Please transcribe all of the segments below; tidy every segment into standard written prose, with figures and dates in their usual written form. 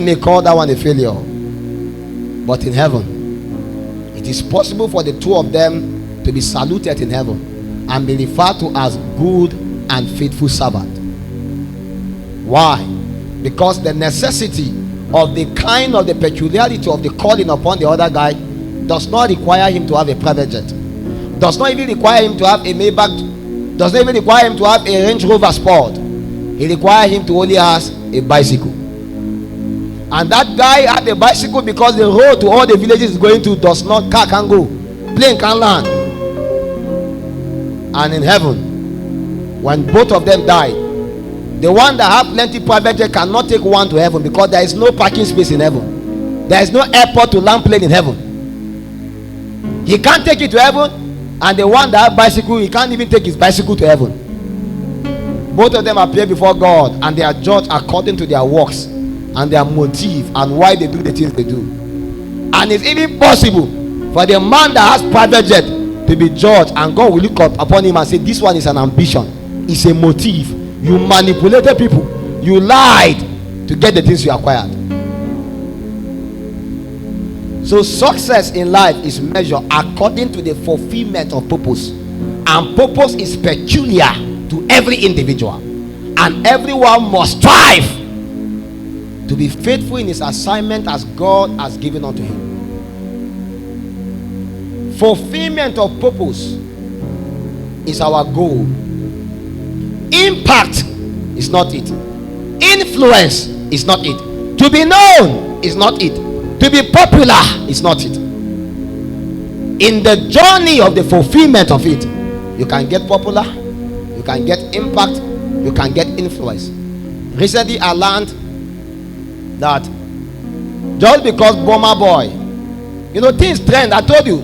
Men may call that one a failure, but in heaven, it is possible for the two of them to be saluted in heaven and be referred to as good and faithful servant. Why? Because the necessity of the kind of the peculiarity of the calling upon the other guy does not require him to have a private jet, does not even require him to have a Maybach, does not even require him to have a Range Rover Sport. He requires him to only have a bicycle. And that guy had a bicycle because the road to all the villages is going to does not, car can go, plane can land. And in heaven, when both of them die, the one that have plenty private jet cannot take one to heaven because there is no parking space in heaven. There is no airport to land plane in heaven. He can't take it to heaven, and the one that have bicycle, he can't even take his bicycle to heaven. Both of them appear before God, and they are judged according to their works and their motive and why they do the things they do. And it's even possible for the man that has private jet to be judged, and God will look up upon him and say, this one is an ambition, it's a motive. You manipulated people, you lied to get the things you acquired. So success in life is measured according to the fulfillment of purpose, and purpose is peculiar to every individual, and everyone must strive to be faithful in his assignment as God has given unto him. Fulfillment of purpose is our goal. Impact is not it. Influence is not it. To be known is not it. To be popular is not it. In the journey of the fulfillment of it, you can get popular, you can get impact, you can get influence. Recently I learned that just because Burna boy, things trend. I told you,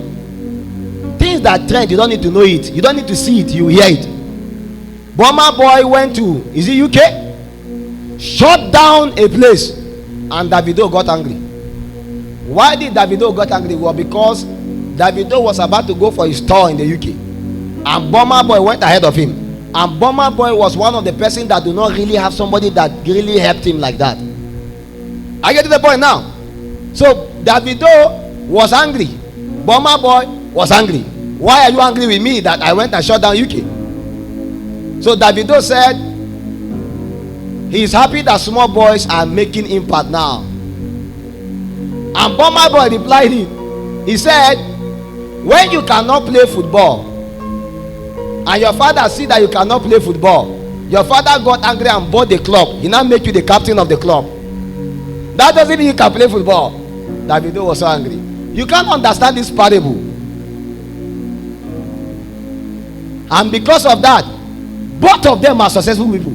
things that trend, you don't need to know it, you don't need to see it, you hear it. Burna boy went to, is it UK? Shut down a place, and Davido got angry. Why did Davido got angry? Well, because Davido was about to go for his tour in the UK, and Burna boy went ahead of him. And Burna boy was one of the persons that do not really have somebody that really helped him like that. I get to the point now. So Davido was angry, Burna boy was angry. Why are you angry with me that I went and shut down UK? So Davido said he is happy that small boys are making impact now. And Burna boy replied him. He said, when you cannot play football and your father see that you cannot play football, your father got angry and bought the club. He now make you the captain of the club. That doesn't mean you can play football. Davido was so angry. You can't understand this parable. And because of that, both of them are successful people.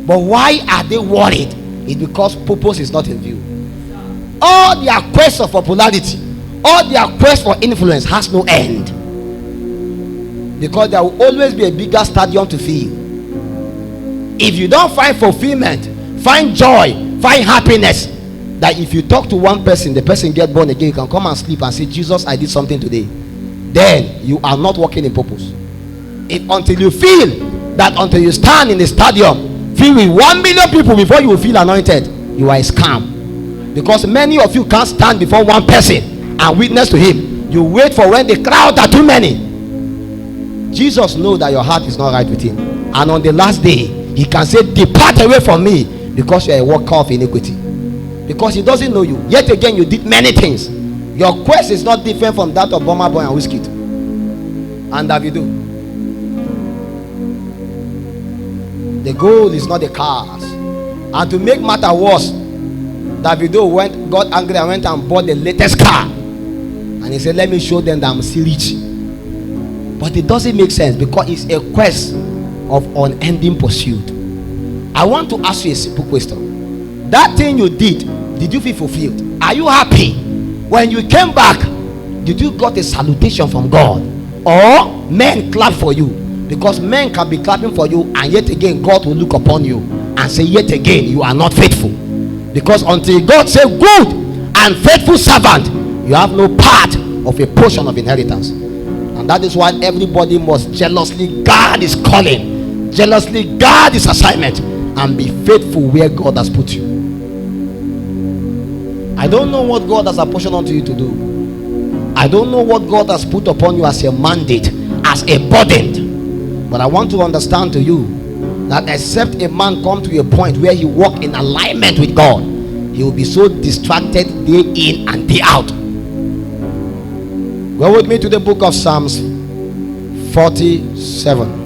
But why are they worried? It's because purpose is not in view. All their quest of popularity, all their quest for influence has no end. Because there will always be a bigger stadium to fill. If you don't find fulfillment, find joy, find happiness, that if you talk to one person, the person get born again, you can come and sleep and say, Jesus, I did something today. Then you are not working in purpose. If until you feel that, until you stand in the stadium filled with 1 million people before you will feel anointed, you are a scam. Because many of you can't stand before one person and witness to him. You wait for when the crowd are too many. Jesus knows that your heart is not right with him, and on the last day he can say, depart away from me, because you are a worker of iniquity. Because he doesn't know you. Yet again, you did many things. Your quest is not different from that of Burna boy and Wizkid and Davido. The goal is not the cars. And to make matter worse, Davido got angry and went and bought the latest car, and he said, let me show them that I'm still rich. But it doesn't make sense, because it's a quest of unending pursuit. I want to ask you a simple question. That thing you did you feel fulfilled? Are you happy? When you came back, did you got a salutation from God? Or men clap for you? Because men can be clapping for you, and yet again God will look upon you and say, yet again you are not faithful. Because until God say, good and faithful servant, you have no part of a portion of inheritance. And that is why everybody must jealously guard his calling, jealously guard his assignment, and be faithful where God has put you. I don't know what God has apportioned unto you to do. I don't know what God has put upon you as a mandate, as a burden. But I want to understand to you that except a man come to a point where he walk in alignment with God, he will be so distracted day in and day out. Go with me to the book of Psalms 47.